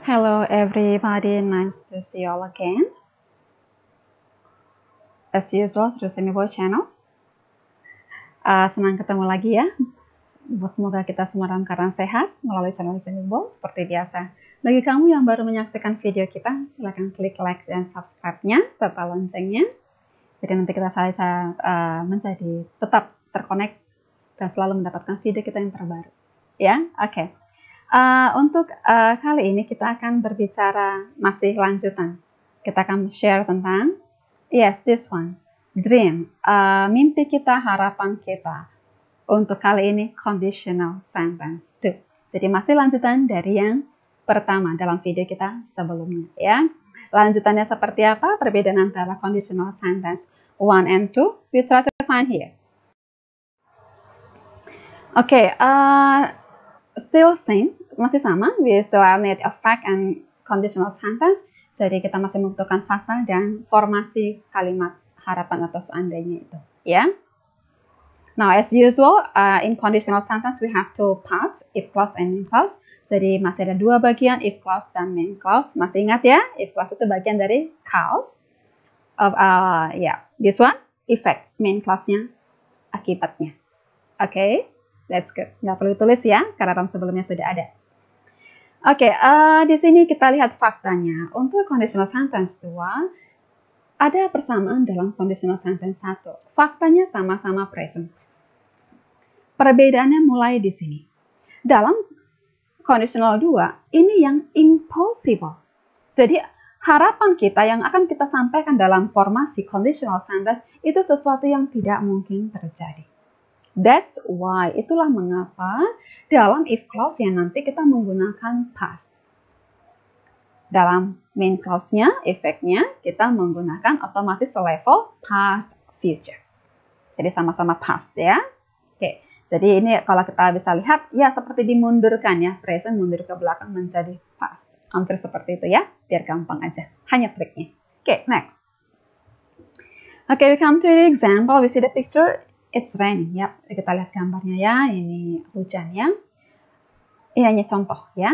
Hello everybody, nice to see you all again. As usual, through Semibo channel. Senang ketemu lagi ya. Semoga kita semua dalam keadaan sehat melalui channel Semibo seperti biasa. Bagi kamu yang baru menyaksikan video kita, silahkan klik like dan subscribe-nya serta loncengnya. Jadi nanti kita menjadi tetap terkonek dan selalu mendapatkan video kita yang terbaru. Ya, oke. Untuk kali ini kita akan berbicara masih lanjutan. Kita akan share tentang this one, dream, mimpi kita, harapan kita. Untuk kali ini conditional sentence 2. Jadi masih lanjutan dari yang pertama dalam video kita sebelumnya ya. Lanjutannya seperti apa? Perbedaan antara conditional sentence 1 and 2 we try to find here. Oke, still same, masih sama, we still need a fact and conditional sentence. Jadi kita masih membutuhkan fakta dan formasi kalimat harapan atau seandainya itu, ya. Now as usual, in conditional sentence we have two parts, if clause and main clause. Jadi masih ada dua bagian, if clause dan main clause. Masih ingat ya, if clause itu bagian dari cause of this one, effect, main clause-nya akibatnya. Oke. That's good. Nggak perlu tulis ya, karena dalam sebelumnya sudah ada. Oke, di sini kita lihat faktanya. Untuk conditional sentence 2, ada persamaan dalam conditional sentence 1. Faktanya sama-sama present. Perbedaannya mulai di sini. Dalam conditional 2, ini yang impossible. Jadi, harapan kita yang akan kita sampaikan dalam formasi conditional sentence itu sesuatu yang tidak mungkin terjadi. That's why, itulah mengapa dalam if clause yang nanti kita menggunakan past. Dalam main clause-nya, efeknya, kita menggunakan otomatis level past future. Jadi sama-sama past ya. Oke, jadi ini kalau kita bisa lihat, ya seperti dimundurkan ya. Present mundur ke belakang menjadi past. Hampir seperti itu ya, biar gampang aja. Hanya triknya. Oke, next. Oke, we come to the example. We see the picture. It's raining, ya. Kita lihat gambarnya ya. Ini hujan ya. Ini hanya contoh ya.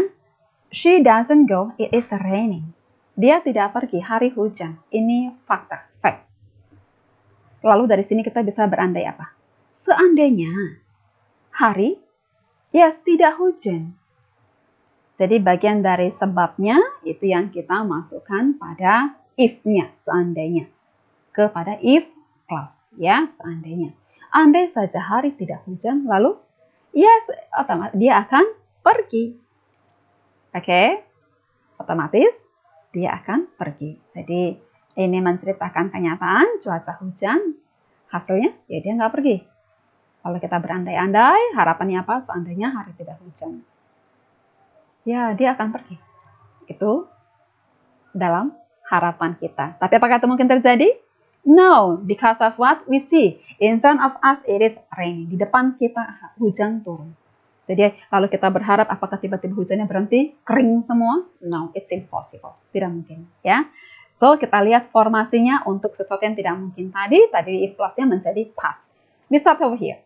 She doesn't go, it is raining. Dia tidak pergi, hari hujan. Ini fakta, fact. Lalu dari sini kita bisa berandai apa? Seandainya hari, tidak hujan. Jadi bagian dari sebabnya itu yang kita masukkan pada if-nya, seandainya. Kepada if clause, ya, seandainya. Andai saja hari tidak hujan, lalu otomatis dia akan pergi. Oke, otomatis dia akan pergi. Jadi ini menceritakan kenyataan cuaca hujan, hasilnya ya dia nggak pergi. Kalau kita berandai-andai, harapannya apa? Seandainya hari tidak hujan, ya dia akan pergi. Itu dalam harapan kita. Tapi apakah itu mungkin terjadi? No, because of what we see. In front of us it is raining. Di depan kita hujan turun. Jadi kalau kita berharap apakah tiba-tiba hujannya berhenti, kering semua? No, it's impossible. Tidak mungkin, ya. So kita lihat formasinya untuk sesuatu yang tidak mungkin tadi if clause-nya menjadi past. We start over here.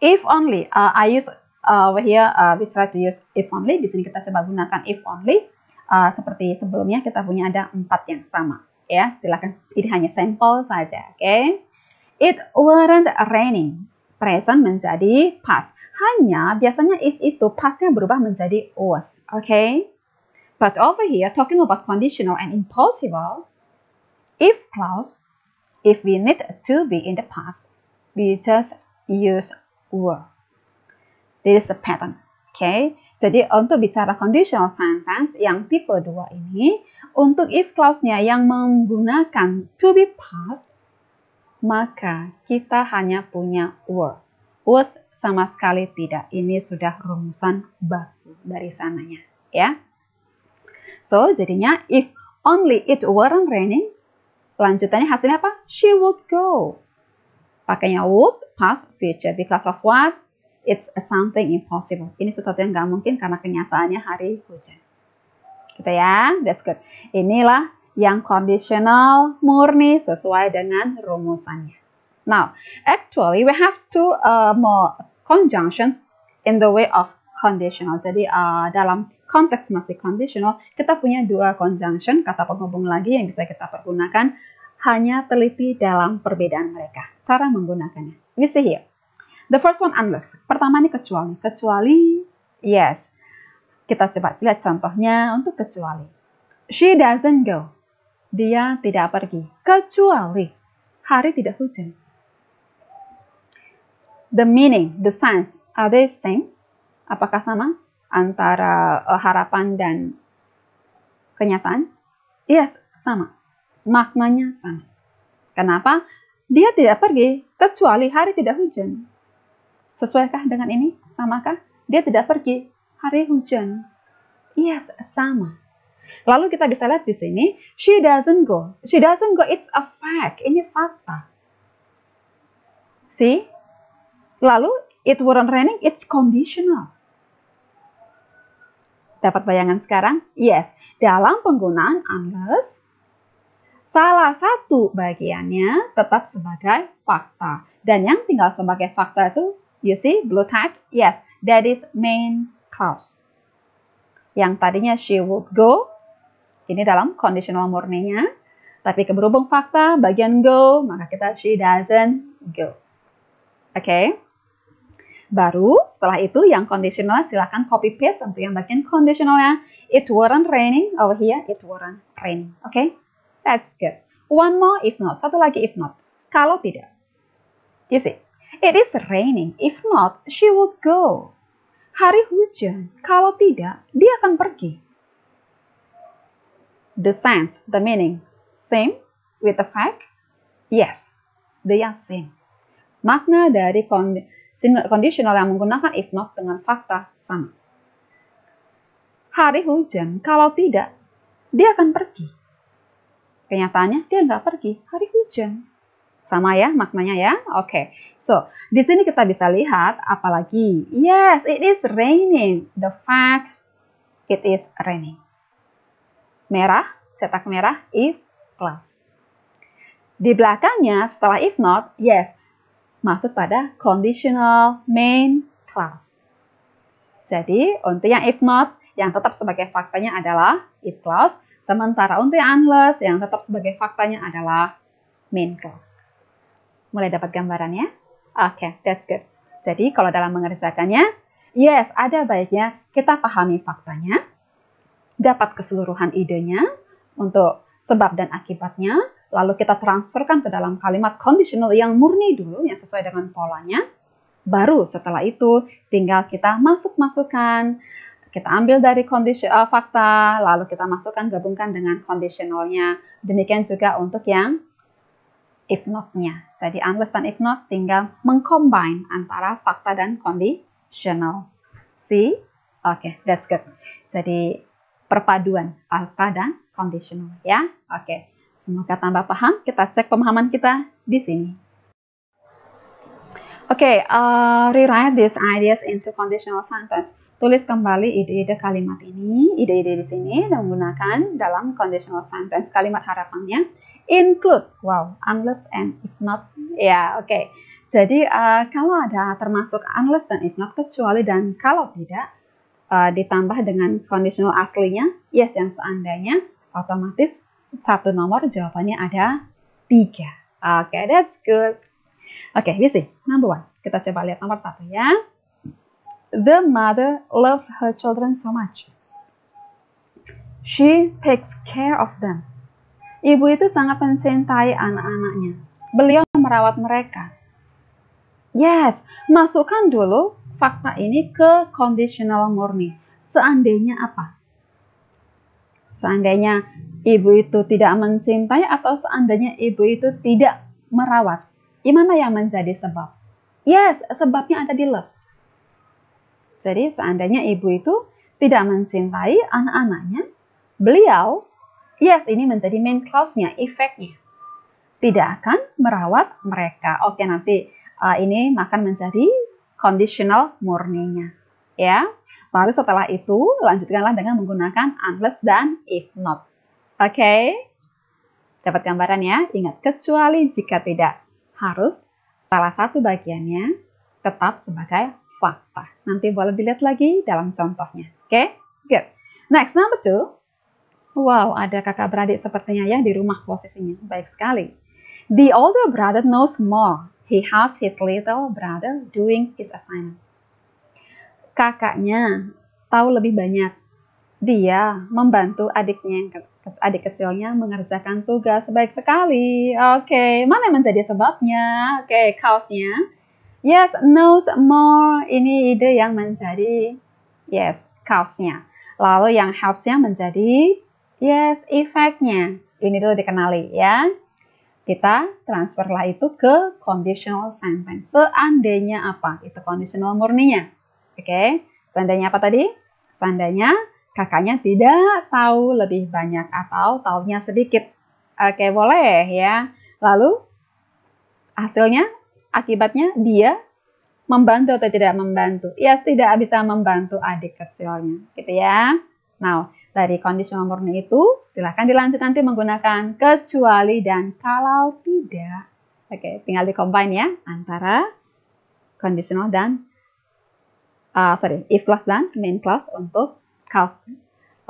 If only, I use over here, we try to use if only. Di sini kita coba gunakan if only. Seperti sebelumnya kita punya ada 4 yang sama. Ya, silakan. Ini hanya sampel saja, oke? It weren't raining. Present menjadi past. Hanya biasanya is itu pastnya berubah menjadi was, oke? But over here, talking about conditional and impossible, if clause, if we need to be in the past, we just use were. This is the pattern, oke? Jadi untuk bicara conditional sentence yang tipe 2 ini, untuk if clause-nya yang menggunakan to be past, maka kita hanya punya were. Was sama sekali tidak. Ini sudah rumusan baku dari sananya, ya. So, jadinya if only it weren't raining, lanjutannya hasilnya apa? She would go. Pakainya would, past, future. Because of what? It's something impossible. Ini sesuatu yang nggak mungkin karena kenyataannya hari hujan. Gitu ya, that's good. Inilah yang conditional murni sesuai dengan rumusannya. Now, actually we have two more conjunction in the way of conditional. Jadi dalam konteks masih conditional, kita punya dua conjunction, kata penghubung lagi yang bisa kita pergunakan. Hanya teliti dalam perbedaan mereka. Cara menggunakannya. We see here. The first one, unless. Pertama ini kecuali. Kecuali, yes. Kita coba lihat contohnya untuk kecuali. She doesn't go. Dia tidak pergi. Kecuali hari tidak hujan. The meaning, the sense, are they same? Apakah sama antara harapan dan kenyataan? Yes, sama. Maknanya sama. Kenapa? Dia tidak pergi kecuali hari tidak hujan. Sesuaikah dengan ini? Samakah? Dia tidak pergi hari hujan. Yes, sama. Lalu kita bisa lihat di sini, she doesn't go. She doesn't go, it's a fact. Ini fakta. See? Lalu, it weren't raining, it's conditional. Dapat bayangan sekarang? Yes. Dalam penggunaan unless, salah satu bagiannya tetap sebagai fakta. Dan yang tinggal sebagai fakta itu, you see, blue tag? Yes, that is main clause. Yang tadinya she would go, ini dalam conditional murninya. Tapi berhubung fakta, bagian go, maka kita she doesn't go. Oke? Baru setelah itu yang conditional silakan copy paste untuk yang bagian conditionalnya. It weren't raining, over here, it weren't raining. Oke? That's good. One more if not. Satu lagi if not. Kalau tidak. You see, it is raining. If not, she would go. Hari hujan. Kalau tidak, dia akan pergi. The sense, the meaning, same with the fact? Yes, they are same. Makna dari conditional yang menggunakan if not dengan fakta sama. Hari hujan. Kalau tidak, dia akan pergi. Kenyataannya dia nggak pergi, hari hujan. Sama ya maknanya ya? Oke. So, di sini kita bisa lihat apalagi. Yes, it is raining. The fact it is raining. Merah, cetak merah, if clause. Di belakangnya setelah if not, yes, masuk pada conditional main clause. Jadi, untuk yang if not, yang tetap sebagai faktanya adalah if clause. Sementara untuk yang unless, yang tetap sebagai faktanya adalah main clause. Mulai dapat gambarannya? Oke, that's good. Jadi, kalau dalam mengerjakannya, yes, ada baiknya kita pahami faktanya, dapat keseluruhan idenya untuk sebab dan akibatnya, lalu kita transferkan ke dalam kalimat conditional yang murni dulu, yang sesuai dengan polanya. Baru setelah itu, tinggal kita masukkan. Kita ambil dari fakta, lalu kita masukkan, gabungkan dengan conditionalnya. Demikian juga untuk yang if not-nya. Jadi unless dan if not tinggal mengcombine antara fakta dan conditional. See? Oke, that's good. Jadi perpaduan fakta dan conditional ya. Oke. Semoga tambah paham. Kita cek pemahaman kita di sini. Oke, rewrite these ideas into conditional sentence. Tulis kembali ide-ide kalimat ini, ide-ide di sini dan menggunakan dalam conditional sentence. Kalimat harapannya include, wow, unless and if not. Ya, oke. Jadi kalau ada termasuk unless dan if not, kecuali dan kalau tidak, ditambah dengan conditional aslinya, yes yang seandainya, otomatis satu nomor jawabannya ada 3. Oke, that's good. Oke, we see. Number 1. Kita coba lihat nomor 1 ya. The mother loves her children so much. She takes care of them. Ibu itu sangat mencintai anak-anaknya. Beliau merawat mereka. Yes, masukkan dulu fakta ini ke conditional murni. Seandainya apa? Seandainya ibu itu tidak mencintai atau seandainya ibu itu tidak merawat. Gimana yang menjadi sebab? Yes, sebabnya ada di loves. Jadi seandainya ibu itu tidak mencintai anak-anaknya, beliau, yes ini menjadi main clause-nya, efeknya. Tidak akan merawat mereka. Oke, nanti ini akan menjadi conditional murninya. Ya. Lalu setelah itu, lanjutkanlah dengan menggunakan unless dan if not. Oke. Dapat gambaran ya? Ingat, kecuali jika tidak. Harus salah satu bagiannya tetap sebagai fakta. Nanti boleh dilihat lagi dalam contohnya. Oke, good. Next, number 2. Wow, ada kakak beradik sepertinya ya di rumah posisinya. Baik sekali. The older brother knows more. He helps his little brother doing his assignment. Kakaknya tahu lebih banyak. Dia membantu adiknya, adik kecilnya mengerjakan tugas. Baik sekali. Oke, mana yang menjadi sebabnya? Oke, cause-nya. Yes, knows more. Ini ide yang menjadi yes, cause-nya. Lalu yang helps-nya menjadi yes, effect-nya. Ini dulu dikenali ya. Kita transferlah itu ke conditional sentence. Seandainya apa? Itu conditional murninya. Oke, seandainya apa tadi? Seandainya kakaknya tidak tahu lebih banyak atau tahunya sedikit. Oke, boleh ya. Lalu hasilnya, akibatnya dia membantu atau tidak membantu? Ya, tidak bisa membantu adik kecilnya, gitu ya. Nah, dari conditional murni itu, silahkan dilanjut nanti menggunakan kecuali dan kalau tidak. Oke, tinggal di-combine ya, antara conditional dan if clause dan main clause untuk cause,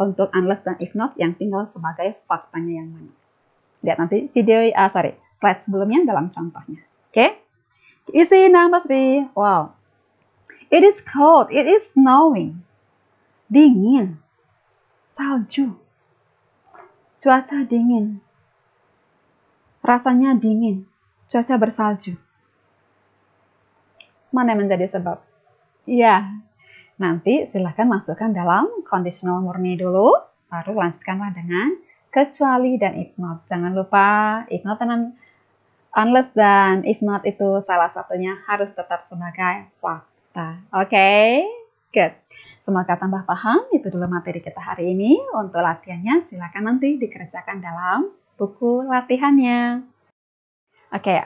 untuk unless dan if not yang tinggal sebagai faktanya yang mana. Lihat nanti video, slide sebelumnya dalam contohnya. Oke, you see number 3. Wow, it is cold, it is snowing. Dingin, salju, cuaca dingin, rasanya dingin, cuaca bersalju. Mana yang menjadi sebab? Ya, nanti silahkan masukkan dalam conditional murni dulu, baru lanjutkanlah dengan kecuali dan if not. Jangan lupa if not dan unless dan if not itu salah satunya harus tetap sebagai fakta. Oke, good. Semoga tambah paham. Itu dulu materi kita hari ini. Untuk latihannya silahkan nanti dikerjakan dalam buku latihannya. Oke,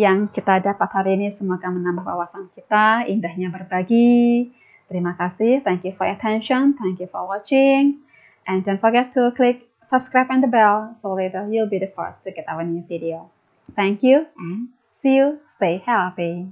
yang kita dapat hari ini semoga menambah wawasan kita, indahnya berbagi. Terima kasih, thank you for your attention, thank you for watching, and don't forget to click subscribe and the bell so later you'll be the first to get our new video. Thank you and see you, stay healthy.